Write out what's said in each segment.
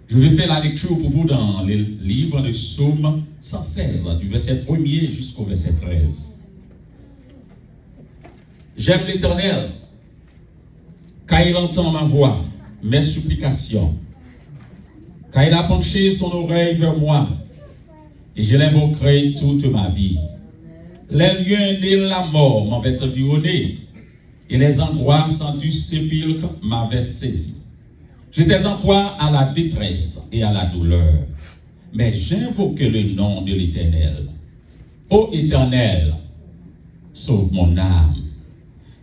Je vais faire la lecture pour vous dans le livre de Psaume 116, du verset 1er jusqu'au verset 13. J'aime l'Éternel, car il entend ma voix, mes supplications, car il a penché son oreille vers moi, et je l'invoquerai toute ma vie. Les lieux de la mort m'avaient environné, et les angoisses du sépulcre m'avaient saisi. J'étais en proie à la détresse et à la douleur, mais j'invoquais le nom de l'Éternel. Ô Éternel, sauve mon âme.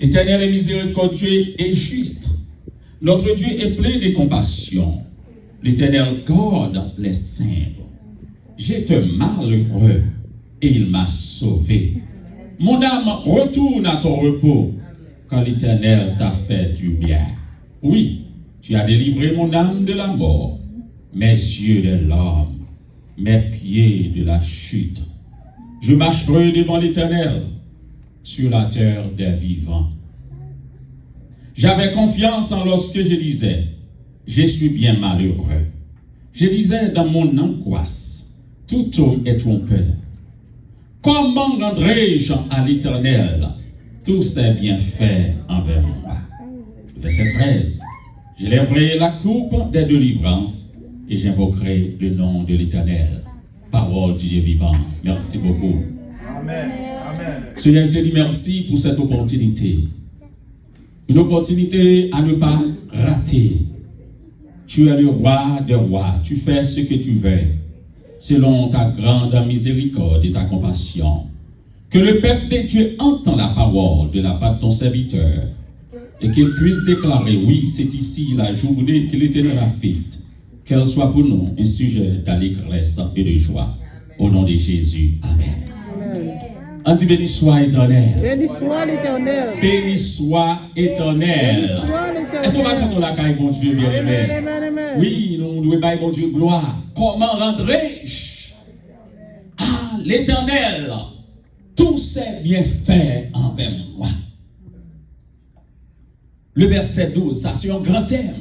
Éternel est miséricordieux et juste. Notre Dieu est plein de compassion. L'Éternel garde les simples. J'étais malheureux et il m'a sauvé. Mon âme retourne à ton repos quand l'Éternel t'a fait du bien. Oui, tu as délivré mon âme de la mort, mes yeux de l'homme, mes pieds de la chute. Je marcherai devant l'Éternel sur la terre des vivants. J'avais confiance en lorsque je disais, je suis bien malheureux. Je disais dans mon angoisse, tout homme est trompeur. Comment rendrai-je à l'Éternel tous ses bienfaits envers moi? Verset 13. Je lèverai la coupe des délivrances et j'invoquerai le nom de l'Éternel. Parole du Dieu vivant. Merci beaucoup. Amen. Amen. Seigneur, je te dis merci pour cette opportunité. Une opportunité à ne pas rater. Tu es le roi des rois. Tu fais ce que tu veux, selon ta grande miséricorde et ta compassion. Que le peuple de Dieu entende la parole de la part de ton serviteur et qu'il puisse déclarer, oui, c'est ici la journée qu'il était dans la fête. Qu'elle soit pour nous un sujet d'allégresse et de joie. Au nom de Jésus. Amen. Amen. On dit béni soit éternel. Béni soit l'Éternel. Béni soit éternel. Est-ce qu'on va prendre la caille, mon Dieu, bien aimé? Oui, nous devons bailler, mon Dieu, gloire. Comment rendrai-je à l'Éternel tous ses bienfaits envers moi? Le verset 12, ça c'est un grand thème.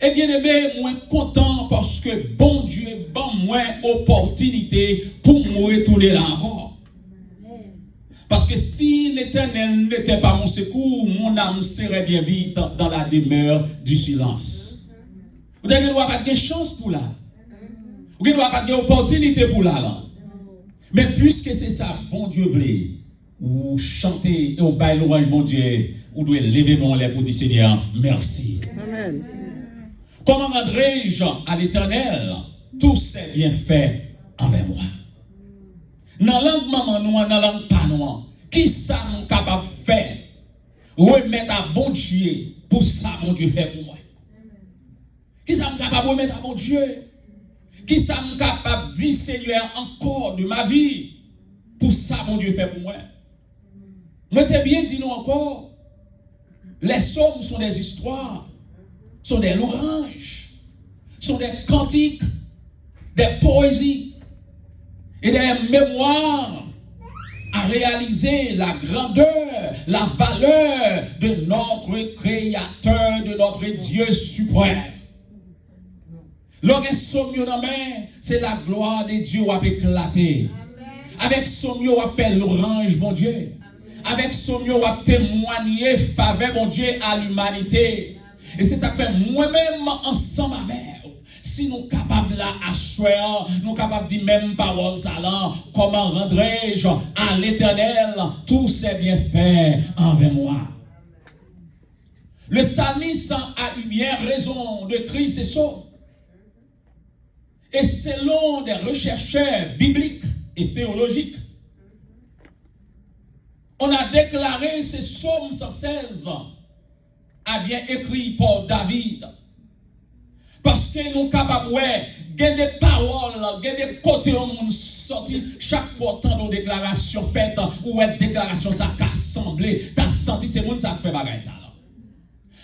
Et bien aimé, moi content parce que bon Dieu bon moi opportunité pour me retourner là encore. Parce que si l'Éternel n'était pas mon secours, mon âme serait bien vite dans la demeure du silence. Vous n'avez pas de chance pour là. Vous n'avez pas d'opportunité pour là. Mais puisque c'est ça, bon Dieu voulait, ou chanter et au bail l'orange, mon Dieu, ou doit lever mon lait pour dire Seigneur, merci. Amen. Comment rendrai-je à l'Éternel tous ses bienfaits envers moi? Dans la langue maman nous, dans la langue pas nous, qui ça nous capable de faire? Remettre à bon Dieu pour ça mon Dieu fait pour moi. Qui ça nous capable de remettre à bon Dieu? Qui ça nous capable de dire Seigneur encore de ma vie pour ça mon Dieu fait pour moi? Moi t'ai bien dit nous encore, les psaumes sont des histoires, sont des louanges, sont des cantiques, des poésies et des mémoires à réaliser la grandeur, la valeur de notre Créateur, de notre Dieu suprême. Lorsque sommes dans main, c'est la gloire de Dieu qui a éclaté. Avec sommes on a fait l'orange, mon Dieu. Avec sommes on a témoigné faveur, mon Dieu, à l'humanité. Et c'est ça que fait moi-même ensemble avec. Si nous sommes capables là à choisir, nous sommes capables de dire même parole salant, comment rendrai-je à l'Éternel tous ses bienfaits envers moi? Le psalmiste a eu bien raison de crier ces sauts. Et selon des rechercheurs bibliques et théologiques, on a déclaré ces psaumes 116 a bien écrit par David. Parce que nous sommes capables de des paroles, des côtés où nous sortis chaque fois tant de déclarations faites, ou une déclaration ça qu'a semblé, t'as senti, c'est monde ça fait bagaille ça.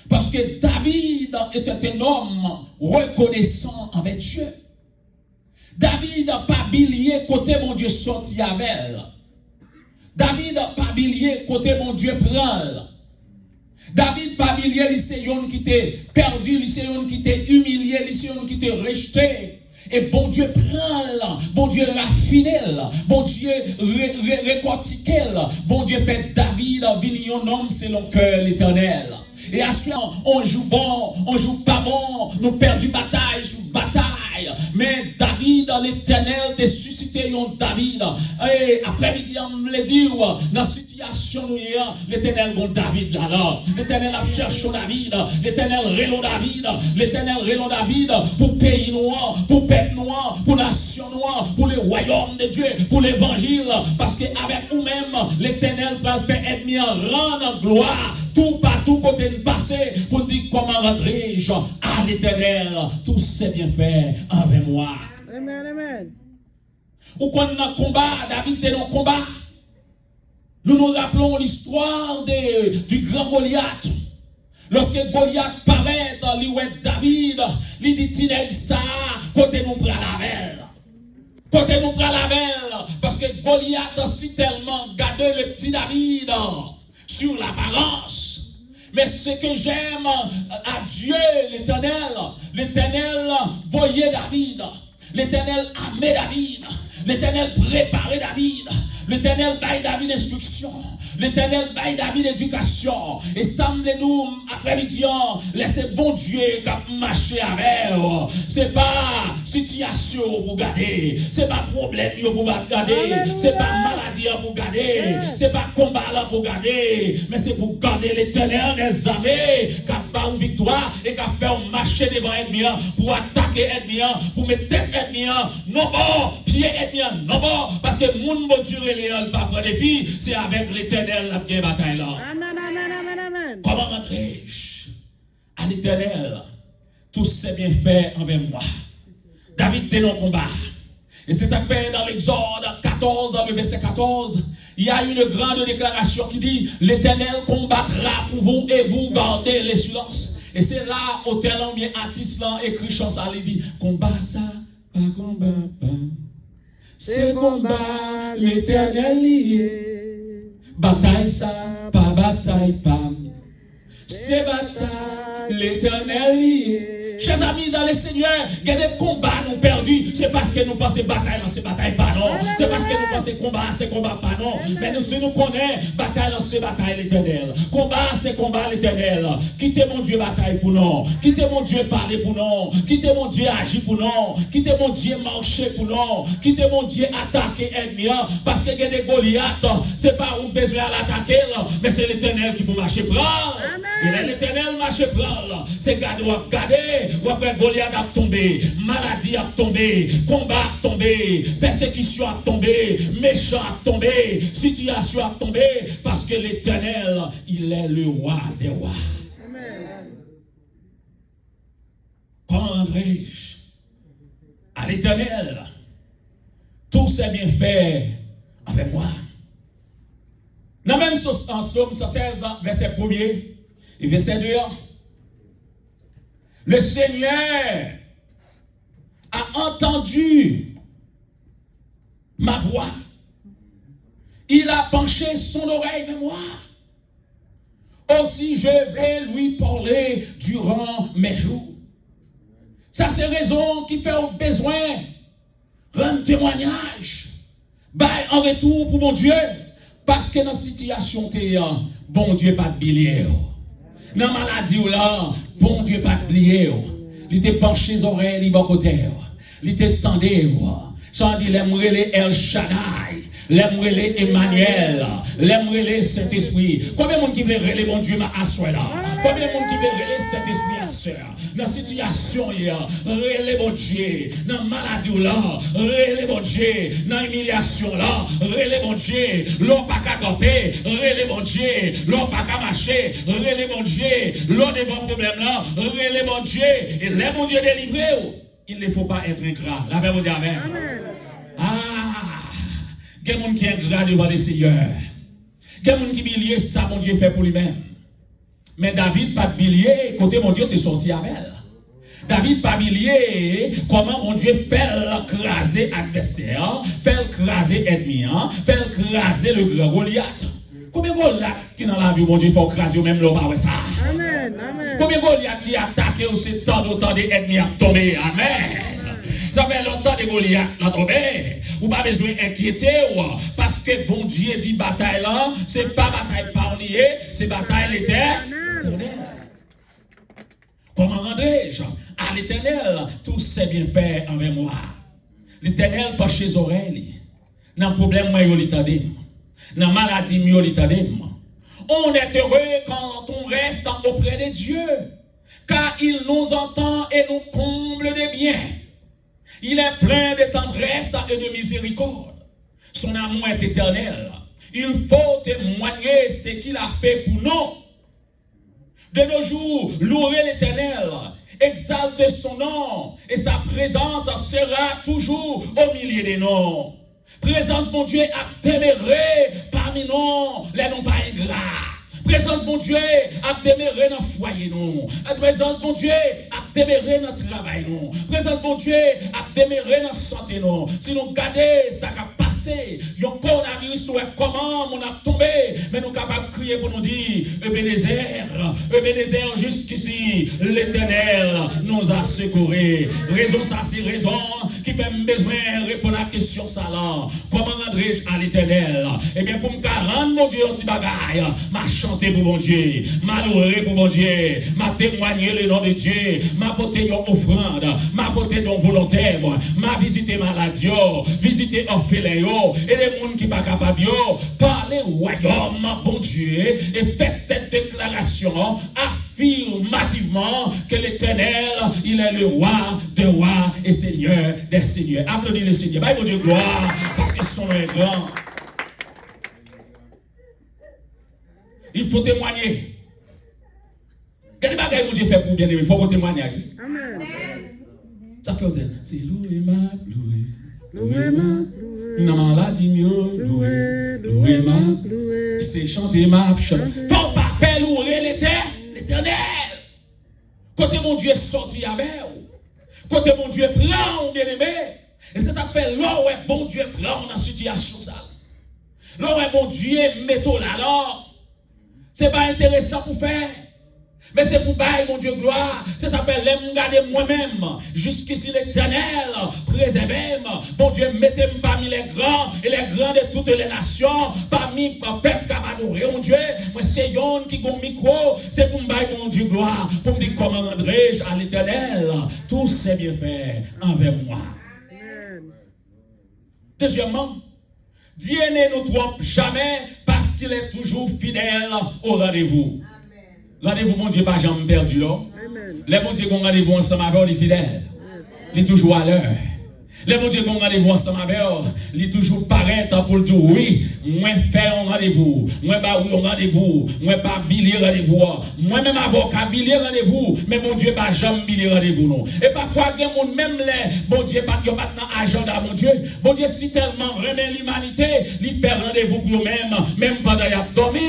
Parce que David était un homme reconnaissant avec Dieu. David n'a pas bilié côté mon Dieu sorti avec elle. David n'a pas bilié côté mon Dieu prend. David pas bilier, lycéon qui était perdu, lycéon qui était humilié, lycéon qui était rejeté. Et bon Dieu prend, bon Dieu raffine, bon Dieu récortique, bon Dieu fait David venir un homme selon cœur l'éternel. Et à ce moment, on joue bon, on joue pas bon, nous perdons bataille sur bataille. Mais David, l'éternel, a suscité un David. Et après-midi, on me l'a dit, dans la situation où l'éternel gon David là. L'éternel a cherché David, l'éternel relon David, l'éternel relon David pour pays noir, pour peuple noir, pour nation noire, pour le royaume de Dieu, pour l'évangile. Parce qu'avec nous-mêmes, l'éternel va faire ennemi en rendre gloire. Tout partout côté de passer pour dire comment rentrer-je à l'éternel. Tous ces bienfaits avec moi. Amen, amen. Ou quand on a combat, David était dans le combat. Nous nous rappelons l'histoire du grand Goliath. Lorsque Goliath paraît dans l'ouest David, il dit Tineg ça, côté nous prend la belle. Côté nous prend la belle. Parce que Goliath si tellement gardé le petit David sur l'apparence. Mais ce que j'aime à Dieu, l'Éternel voyait David, l'Éternel aimait David, l'Éternel préparait David, l'Éternel baille David instruction, l'Éternel baille David éducation. Et semblez-nous après-midi, laissez bon Dieu marcher avec. C'est pas situation pour garder, c'est pas problème pour garder, c'est pas maladie pour garder, c'est pas combat pour garder, mais c'est pour garder l'Éternel des armées, qui a pas une victoire et qui a fait marcher devant l'ennemi pour attaquer l'ennemi, pour mettre tête l'ennemi, non bon, pied l'ennemi, non bon, parce que mon bon Dieu ne pas prendre des filles, c'est avec l'Éternel la bataille là. Amen, amen, amen, amen. Comment rentrer-je à l'Éternel tous ses bienfaits envers moi? David était dans le combat. Et c'est ça que fait dans l'Exode 14, le verset 14. Il y a une grande déclaration qui dit l'Éternel combattra pour vous et vous gardez les silences. Et c'est là, au terme bien artiste là, écrit chanson, il dit combat ça, pas combat pas. C'est combat l'Éternel lié. Bataille ça, pas bataille pas. C'est bataille l'Éternel lié. Chers amis dans le Seigneur, il y a des combats nous perdus. C'est parce que nous pensons bataille dans ces batailles pas non. C'est parce que nous pensons combat, c'est combat pas non. Mais nous, si nous connaissons bataille dans ces batailles l'Éternel. Combat, c'est combat l'Éternel. Quittez mon Dieu bataille pour nous. Quittez mon Dieu parler pour nous. Quittez mon Dieu agir pour nous. Quittez mon Dieu marcher pour nous. Quittez mon Dieu attaquer ennemi. Parce que il y a des Goliath, c'est pas un besoin à l'attaquer, mais c'est l'Éternel qui peut marcher prendre. Et l'Éternel marche prendre. C'est garder ou garder. Ou après Goliath a tombé, maladie a tombé, combat a tombé, persécution a tombé, méchant a tombé, situation a tombé, parce que l'Éternel, il est le roi des rois. Amen. Comment rendrai-je à l'Éternel tous ses bienfaits avec moi? Dans même en Somme 116, verset 1er et verset 2. Le Seigneur a entendu ma voix. Il a penché son oreille de moi. Aussi je vais lui parler durant mes jours. Ça c'est raison qui fait au besoin rendre témoignage. Bail en retour pour mon Dieu. Parce que dans la situation bon Dieu pas de bilier. Dans la maladie ou là, bon Dieu pas oublié. Il était penché les oreilles, il bon côté. Il était tendu. Ça dit l'aimerait les El Shaddai, l'aimerait les Emmanuel, l'aimerait les Saint-Esprit. Combien de monde qui veut relayer bon Dieu à soi là? Combien de monde qui veut relayer Saint-Esprit à soi? Dans la situation là, relayer bon Dieu. Dans la maladie ou là, relayer bon Dieu. Dans l'humiliation là, relayer bon Dieu. L'on pas qu'à camper, relayer bon Dieu. L'on pas qu'à marcher, relayer bon Dieu. L'on des bons problèmes là, relayer bon Dieu. Et les bon Dieu délivré. Il ne faut pas être ingrat. La Bible dit Amen. Ah, il y a des gens qui sont ingrats devant le Seigneur. Il y a des gens qui bilier ça, mon Dieu fait pour lui-même. Mais David pas de bilier, côté mon Dieu, tu es sorti avec elle. David pas bilier, comment mon Dieu fait l'écraser adversaire, fait l'écraser ennemi, fait l'écraser le grand Goliath. Combien de Goliath qui dans la vie, mon Dieu, faut craser même l'eau, pas ça. Amen. Amen. Combien de Goliath qui attaquent aussi tant d'autant d'ennemis à tomber. Amen. Ça fait longtemps de Goliath là tombé. Ou pas besoin d'inquiéter parce que bon Dieu dit bataille là, c'est pas bataille parnier, c'est bataille l'éternel. Comment rendrai-je à l'éternel tous ses bienfaits envers moi? L'éternel pas chez oreilles. Dans problème moi yo l'étendé. Dans maladie yo l'étendé. On est heureux quand on reste auprès de Dieu, car il nous entend et nous comble de biens. Il est plein de tendresse et de miséricorde. Son amour est éternel. Il faut témoigner ce qu'il a fait pour nous. De nos jours, louer l'Éternel, exalte son nom, et sa présence sera toujours au milieu de nous. Présence, mon Dieu, a demeuré parmi nous, les non pas ingrats. Présence, mon Dieu, a demeuré dans le foyer, nous. Présence, mon Dieu, a demeuré dans le travail, nous. Présence, mon Dieu, a demeuré dans la santé, nous. Si nous regardons, ça va passer. Le coronavirus, nous est comment, on a tombé. Mais nous sommes capables de crier pour nous dire, Ebenezer, jusqu'ici, l'Éternel nous a secourés. Raison, ça, c'est raison qui fait besoin de répondre à la question, ça là. Comment rendrai-je à l'Éternel? Eh bien, pour me rendre, mon Dieu, un petit bagaille, ma chanter pour mon Dieu, m'a loué pour mon Dieu, m'a témoigné le nom de Dieu, m'a porté une offrande, m'a porté une volontaire, m'a visité maladie, visité orphelin, et les gens qui ne sont pas capables, parler au royaume, bon Dieu, et faites cette déclaration affirmativement que l'Éternel, il est le roi des rois et Seigneur des seigneurs. Applaudis le Seigneur. Bye, mon Dieu, gloire, parce que son nom est grand. Il faut témoigner. Quel est le Dieu fait pour bien aimer? Il faut témoigner. Amen. Ça fait autant. C'est loué ma, loué ma. Non, la dit mieux, loué ma. C'est chanter ma, chanter. Faut pas louer l'Éternel. Côté mon Dieu sorti avec vous. Côté mon Dieu prend bien aimé. Et ça fait là où est bon Dieu prend dans la situation ça. Là où est bon Dieu mettons là alors. C'est pas intéressant pour faire. Mais c'est pour bailler, mon Dieu, gloire. Ça s'appelle l'aime garder moi-même. Jusqu'ici l'Éternel, préservez. Mon Dieu, mettez-moi parmi les grands et les grands de toutes les nations. Parmi le peuple qui a adoré, mon Dieu. Moi, c'est yon qui a un micro. C'est pour me bailler, mon Dieu, gloire. Pour me dire comment rendrai-je à l'Éternel tous ses bienfaits envers moi. Deuxièmement, Dieu ne nous trompe jamais parce qu'il est toujours fidèle au rendez-vous. Rendez-vous, mon Dieu, pas jamais perdu là. Les mon Dieu, qu'on rendez-vous ensemble avec, il est fidèle. Il est toujours à l'heure. Les mon Dieu, qu'on rendez-vous ensemble avec, il est toujours pareil pour le dire oui. Moi, faire un rendez-vous. Moi, pas oui, un rendez-vous. Moi, pas billet rendez-vous. Moi-même, avocat, billet rendez-vous. Mais mon Dieu, pas jamais billet rendez-vous, non. Et parfois, il y a des gens, même les, mon Dieu, pas de maintenant agenda, mon Dieu. Mon Dieu, si tellement remet l'humanité, il fait rendez-vous pour eux-mêmes, même pendant qu'il y a dormi,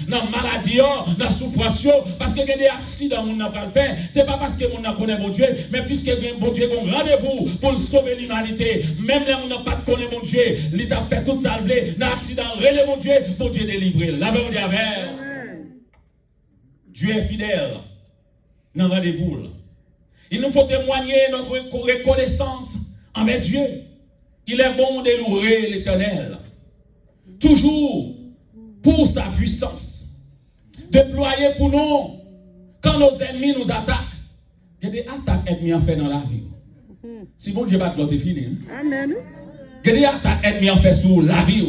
dans la maladie, dans la souffrance, parce qu'il y a des accidents, mon n'a pas le faire. C'est pas parce que mon n'a connaît mon Dieu, mais puisque mon Dieu a un rendez-vous pour sauver l'humanité. Même là, on n'a pas de connaître mon Dieu, il a fait tout ça, dans l'accident, relève mon Dieu délivré. La même Dieu Dieu est fidèle dans le rendez-vous. Il nous faut témoigner notre reconnaissance envers Dieu. Il est bon de louer l'Éternel, toujours pour sa puissance, déployée pour nous quand nos ennemis nous attaquent. Il y a des attaques ennemies en fait dans la vie. Si bon Dieu bat l'autre, c'est fini. Amen. Il y a des attaques ennemies en fait sur la vie.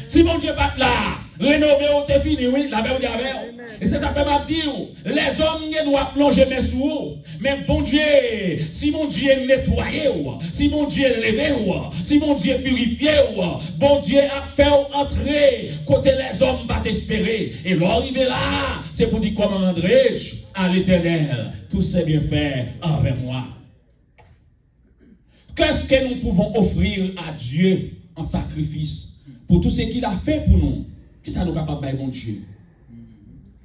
Si bon Dieu bat là, rénover ou t'es fini, oui, la même Dieu avec. Et c'est ça fait ma dire, les hommes ne doivent plonger mes sous. Mais bon Dieu, si mon Dieu nettoyé, si mon Dieu levé, si mon Dieu purifié, bon Dieu a fait entrer côté les hommes va t'espérer. Et l'arrivée là, c'est pour dire comment rendrai-je à l'Éternel tous ses bienfaits envers moi. Qu'est-ce que nous pouvons offrir à Dieu en sacrifice pour tout ce qu'il a fait pour nous? Qu'est-ce que nous sommes capables de faire, mon Dieu?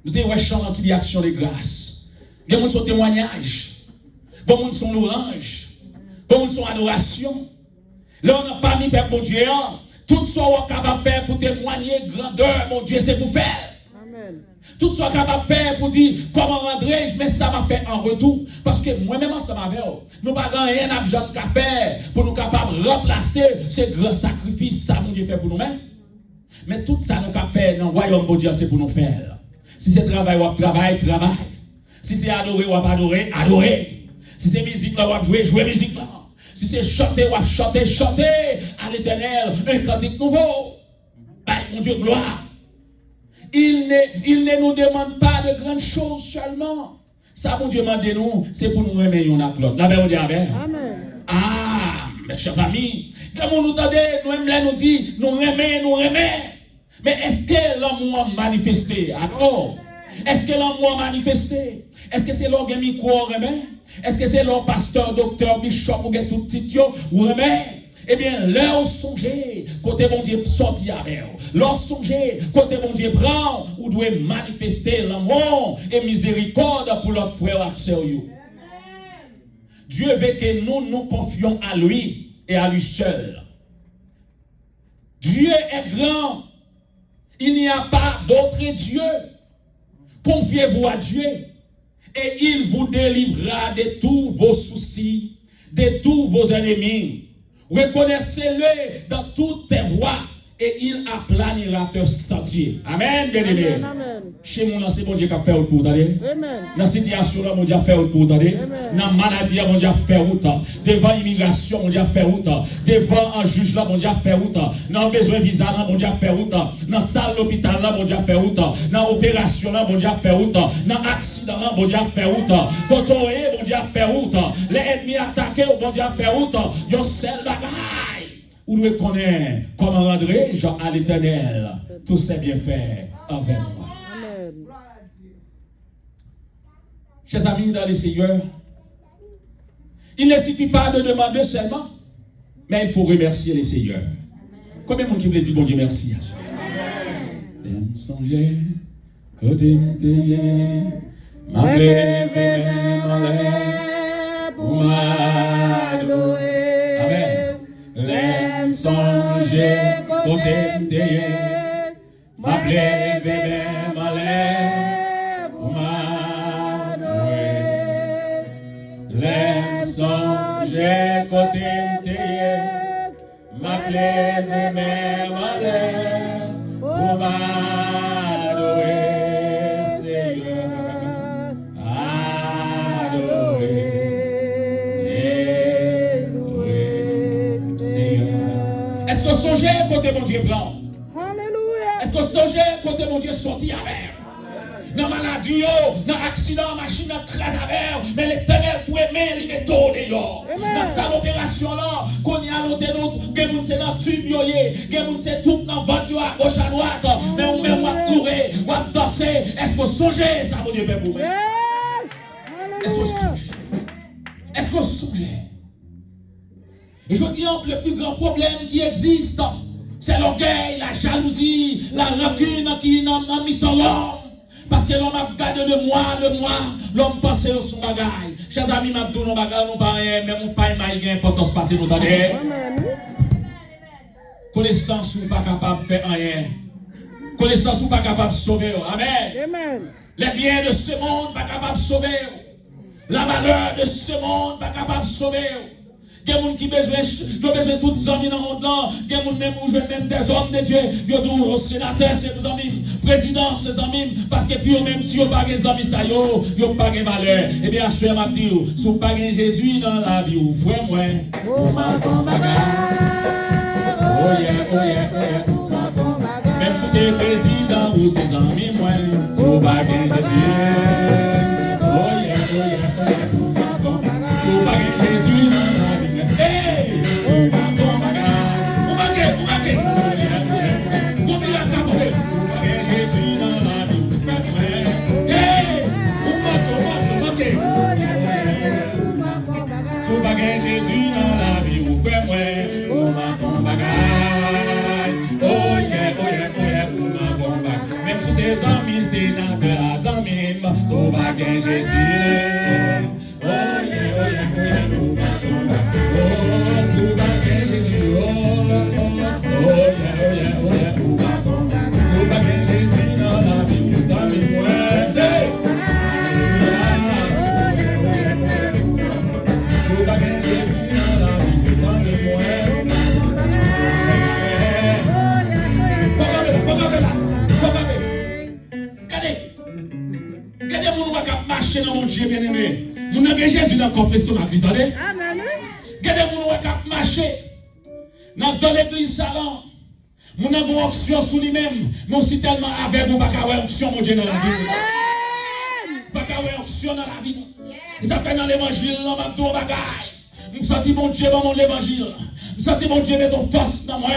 Nous avons un chant qui dit action de grâce. Il y a son témoignage. Bon monde son louange. Bon monde son adoration. Là, on n'a pas mis peuple, mon Dieu, Tout ce qu'on est capable de faire pour témoigner grandeur, mon Dieu, c'est pour faire. Amen. Tout ce qu'on est capable de faire pour dire comment rendrai-je, mais ça m'a fait en retour. Parce que moi-même, ça m'a fait. Nous n'avons rien à faire pour nous capables de remplacer ce grand sacrifice, ça, mon Dieu, fait pour nous-mêmes. Mais tout ça, nous avons fait dans le royaume, mon Dieu, c'est pour nous faire. Si c'est travail, on travail. Si c'est adorer, on va adorer. Si c'est musique, on va jouer musique. Si c'est chanter, on va chanter à l'Éternel un cantique nouveau. Mon Dieu, gloire. Il ne nous demande pas de grandes choses seulement. Ça, mon Dieu, demande-nous, c'est pour nous aimer l'un avec l'autre. La paix, on dit amen. Ah, mes chers amis, quand nous entendons, nous dit, nous aimons. Mais est-ce que l'amour a manifesté? Alors, est-ce que l'amour a manifesté? Est-ce que c'est l'homme qui croit aimé? Est-ce que c'est l'homme pasteur, docteur, bishop ou tout petit ou aimé? Eh bien, leur songer, côté mon Dieu sorti avec eux. Leur songer, côté mon Dieu prend, ou doit manifester l'amour et miséricorde pour notre frère et sœur. Dieu veut que nous confions à lui et à lui seul. Dieu est grand. Il n'y a pas d'autre Dieu. Confiez-vous à Dieu et il vous délivrera de tous vos soucis, de tous vos ennemis. Reconnaissez-le dans toutes tes voies et il aplanira tes sentiers. Amen, bien-aimé. Chez moi, c'est mon Dieu qui a fait route pour t'aider. Dans la situation, mon Dieu a fait route pour t'aider. Dans la maladie, mon Dieu a fait route. Devant l'immigration, mon Dieu a fait route. Devant un juge, là, mon Dieu a fait route. Dans le besoin de visa, là, mon Dieu a fait route. Dans la salle d'hôpital, là, mon Dieu a fait route. Dans l'opération, là, mon Dieu a fait route. Dans l'accident, là, mon Dieu a fait route. Quand on est, mon Dieu a fait route. Les ennemis attaqués, mon Dieu a fait route. Yon seul bagaille. Où nous connaissons comment rendrai-je à l'Éternel tous ses bienfaits envers moi. Amen. Chers amis dans le Seigneur, il ne suffit pas de demander seulement, mais il faut remercier le Seigneur. Combien de monde qui veut dire bon Dieu merci à Dieu? Amen. Songer, côté m'teye, m'appelez, pour m'adorer. Amen. L'aime songer, côté m'teye, m'appelez, pour m'adorer. L'aime songer, côté m'teye, m'appelez, pour m'adorer, Seigneur, adorer, Seigneur. Est-ce que songez côté mon Dieu blanc? Alléluia. Est-ce que songez côté mon Dieu sorti avec? Dans maladie, dans accident, machine crase avec, mais l'Éternel faut aimer, il est tourné. Dans cette opération là, qu'on y a l'autre d'autre, que moun c'est dans tube yoye, que moun c'est tout dans ventre à gauche à droite, mais on même va pleurer, on va danser. Est-ce que songez ça mon Dieu fait pour moi? Est-ce que songez? Est-ce que songez? Et je dis le plus grand problème qui existe, c'est l'orgueil, la jalousie, la rancune qui n'a mis dans l'homme. Parce que l'homme a gardé de moi, l'homme pense au son bagaille. Chers amis, m'a dit nos bagailles, nous pas rien, mais mon pas une importance parce que nous attendez. Connaissance ou pas capable de faire rien. Connaissance ou pas capable de sauver. Amen. Les biens de ce monde pas capable de sauver. La valeur de ce monde pas capable de sauver. Il y a des gens qui ont besoin de toutes les amis dans le monde là. Il y a des gens qui ont même des hommes de Dieu. Il y a des sénateurs, ses amis, présidents, ses amis. Parce que puis même si vous n'avez pas des amis, ça y est, vous n'avez pas de valeur. Eh bien, je vais dire, si vous n'avez pas Jésus dans la vie, vous frère moi. Oh yeah. Même si c'est président ou ses amis, moi. Si vous n'avez pas Jésus. Oh yeah. Si vous n'avez pas Jésus dans la vie. Hey! Jésus dans la vie. Hey! Jésus dans la vie, vous faites moi. Oh yeah, même sous ses amis, sénateurs, amis, sauvage Jésus. Oh yeah, Marcher dans mon Dieu bien-aimé. Mon nom Jésus dans confession ma vie, attendez. Amen. Regardez mon nom qui marcher dans l'église salon. Mon nom a onction sur lui-même, mais aussi tellement avec vous pas avoir onction mon Dieu dans la vie. Pas avoir onction dans la vie. Ça fait dans l'évangile, dans ma tour bagaille. Je sens mon Dieu dans mon évangile. Je sens mon Dieu met ton force dans moi.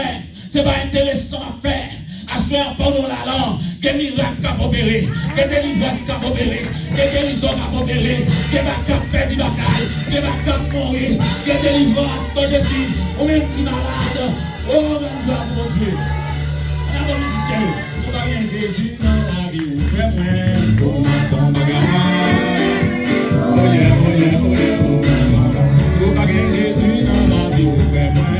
C'est pas intéressant à faire. À ce moment pendant la langue, que miracle qu'a opéré, que délivrance qu'a opéré, que guérison qu'a opéré, que va qu'a fait du bagaille, que va qu'a mourir, que délivrance de Jésus, ou même qui malade, oh mon Dieu. On a un musicien, si on a rien Jésus dans la vie, ou vraiment, pour ma bagaille. Oh yeah, oh yeah, oh yeah, oh yeah. Si on a rien Jésus dans la vie, ou vraiment.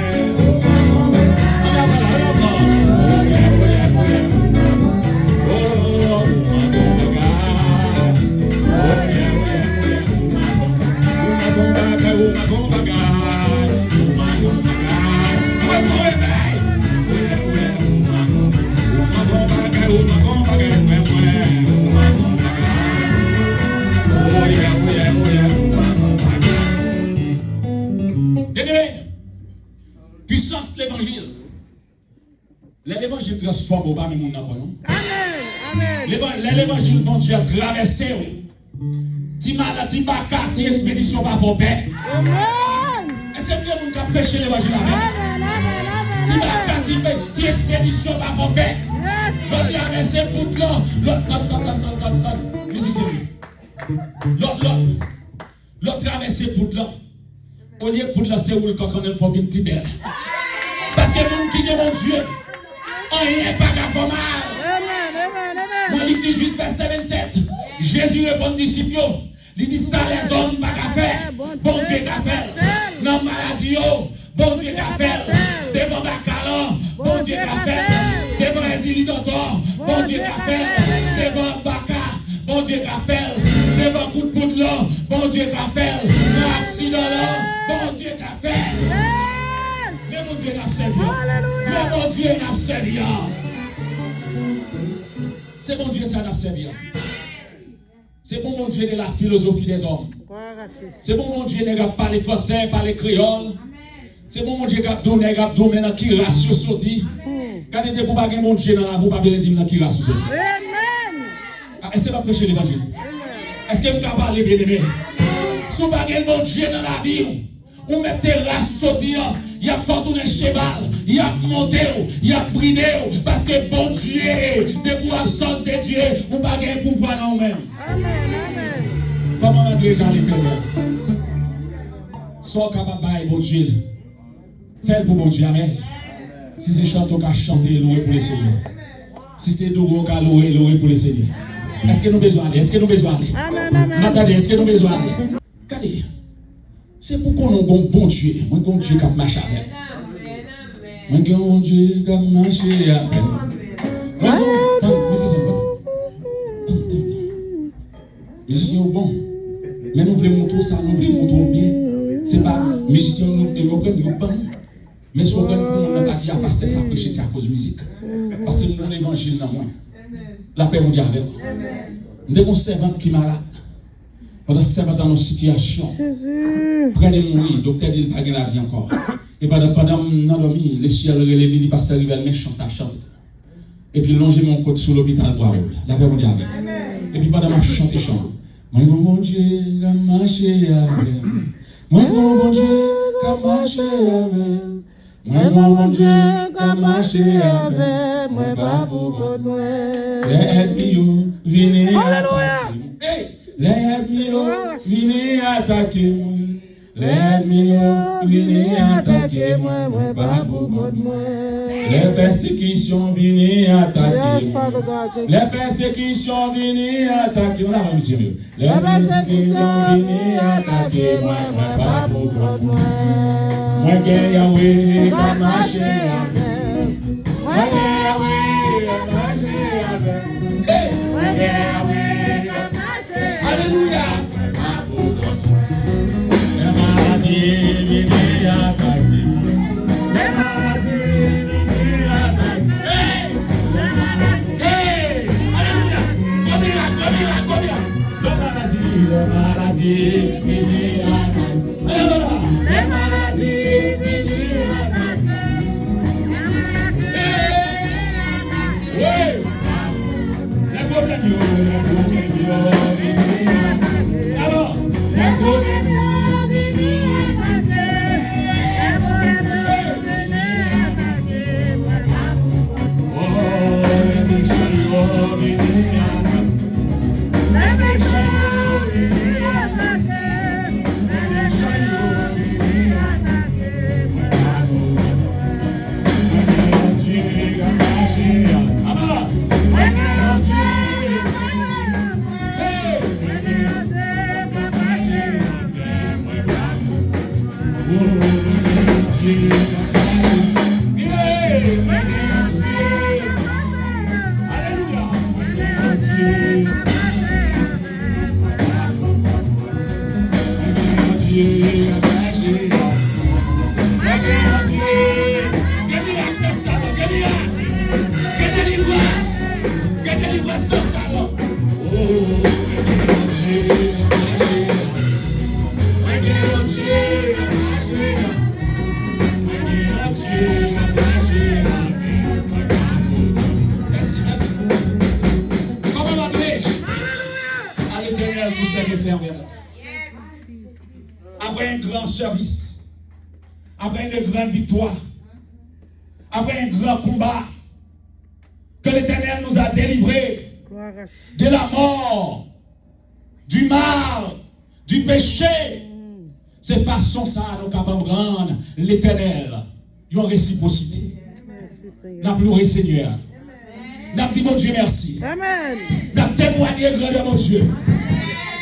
Puissance l'évangile. L'évangile transforme au bas, mais mon nom, non? Amen. L'évangile, mon Dieu, a traversé. Si maladie, baka, ti expédition, pas vos paix. Est-ce que vous avez péché l'évangile avec? Si baka, ti expédition, pas vos paix. L'autre traversé pour l'autre traversé pour l'autre. Au lieu pour l'autre, c'est où le coq en est fort plus belle. Parce que nous qui est mon Dieu, on n'est pas qu'à faire mal. Dans Luc 18, verset 27, Jésus répond aux disciples, il dit ça les hommes pas qu'à faire, bon Dieu qu'à faire. Non maladie, bon Dieu qu'à faire. Devant Bacalan, bon Dieu qu'à faire. Devant Ezilidotor, bon Dieu qu'à faire. Devant Baka, bon Dieu qu'à faire. Devant coup de poudre, bon Dieu qu'à faire. Dans accident là, bon Dieu qu'à faire. Mais mon Dieu n'a pas servi. Mais mon Dieu n'a pas servi. C'est mon Dieu, ça n'a pas servi. C'est bon mon Dieu de la philosophie des hommes. C'est bon mon Dieu de parler français, parler créole. C'est bon mon Dieu qui a donné maintenant qui rassure sorti. Quand il est pour pas mon Dieu dans la roue, pas bien dire qui rassure sorti. Est-ce que vous prêchez l'évangile? Est-ce que vous pouvez parler bien aimé? Si vous n'avez pas mon Dieu dans la vie, vous mettez race sorti. Il y a fort un cheval, il y a monté, il y a bridé, parce que bon Dieu, de pour absence de Dieu, vous n'avez pas de pouvoir dans vous-même. Amen. Comment on a déjà l'éternel? Sois capable de bon Dieu. Faites pour bon Dieu, amen. Si c'est chanter, on chanter, louer pour le Seigneur. Si c'est louer, on louer, louer pour le Seigneur. Est-ce que nous besoin d'aller? Est-ce que nous besoin d'aller? Attendez, est-ce que nous besoin d'aller? Regardez. C'est pour qu'on ait un bon Dieu. Moi, un bon Dieu qui a marché avec. Moi, un bon Dieu qui a marché avec. Musicien bon. Mais nous voulons montrer ça, nous voulons montrer bien. C'est pas musicien, nous prenons pas. Mais si on prend pour nous, pas dire pasteur ça prêcher, c'est à cause de musique. Parce que nous avons l'évangile dans moi. La paix mondiale avec moi. Nous avons un servant qui est malade. Pendant 7 ans dans nos situations, près de mourir, le docteur dit qu'il n'a pas la vie encore. Et pendant l'endormi, les ciels relèvent, il passe arriver le méchant, ça chante. Et puis longer mon côté sous l'hôpital pour avoir la paix mondiale avec. Et puis pendant ma chante, moi mon Dieu, qui a marché avec. Moi mon Dieu, qui a marché avec. Moi mon Dieu, qui a marché avec. Moi pas pour moi. Les ennemis viennent attaquer. Les ennemis viennent attaquer moi. Les ennemis viennent attaquer moi. Moi pas pour moi. Les persécutions viennent attaquer moi. Les persécutions viennent attaquer moi. Les persécutions viennent attaquer moi. Moi pas pour moi. Moi que Yahweh va marcher avec. Moi que Yahweh va marcher avec. Moi que Yahweh va marcher. Alléluia. Les maladies Après un grand service, après une grande victoire, après un grand combat, que l'Éternel nous a délivrés de la mort, du mal, du péché. C'est façon ça nous capables de rendre l'Éternel une réciprocité. N'a pleuré Seigneur. N'a dit mon Dieu merci. Amen. N'a témoigné grandeur mon Dieu.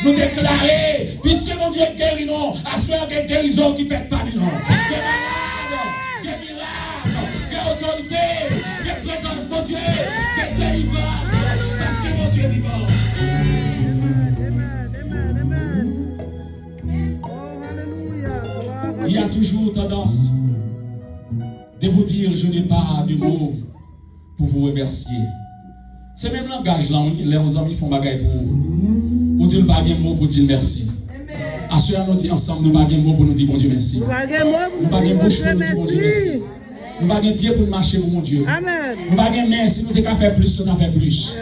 Nous déclarer, puisque mon Dieu guérit nous, assurons qu'il y a une guérison qui fait parmi nous. Des malades, des miracles, des autorités, des présences, mon Dieu, des délivrances, parce que mon Dieu est vivant. Il y a toujours tendance de vous dire, je n'ai pas de mots pour vous remercier. C'est même langage là, les amis font bagaille pour vous. Pour dire pas de mots pour dire merci. Assurez nous dire ensemble, nous pas de mots pour nous dire bon Dieu merci. Nous pas de bouche pour nous dire bon Dieu merci. Nous pas de pied pour marcher pour mon Dieu. Nous pas de main si nous devons faire plus, nous devons faire plus.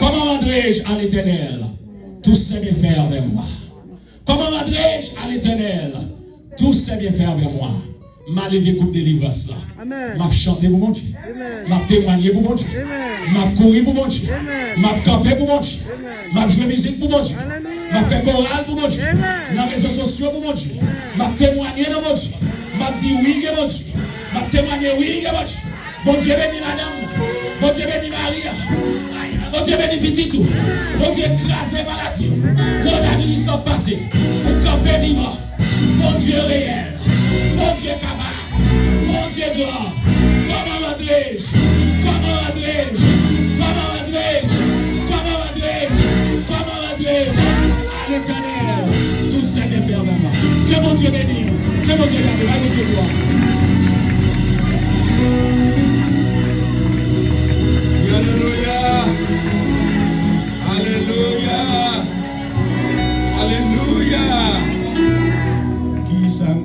Comment rendrai-je à l'Éternel tous ses bienfaits envers moi? Comment rendrai-je à l'Éternel tous ses bienfaits envers moi? M'a levé coup de délivrance là. M'a chanté pour mon Dieu. M'a témoigné pour mon Dieu. M'a couru pour mon Dieu. M'a campé pour mon Dieu. M'a joué musique pour mon Dieu. M'a fait chorale pour mon Dieu. Dans les réseaux sociaux pour mon Dieu. M'a témoigné dans mon Dieu. M'a dit oui que mon Dieu. M'a témoigné oui que mon Dieu. Bon Dieu béni madame. Bon Dieu béni Maria. Bon Dieu béni petit tout. Bon Dieu écrasé maladie. Coronavirus sont passé. Pour camper vivant. Mon Dieu réel. Mon Dieu capable, mon Dieu grand, comment rendrai-je, comment rendrai-je, comment rendrai-je, comment rendrai-je, comment rendrai-je à l'Éternel, tout ça est fait avec moi. Que mon Dieu bénisse, que mon Dieu garde, avec le gloire. Alléluia, alléluia, alléluia, qui s'en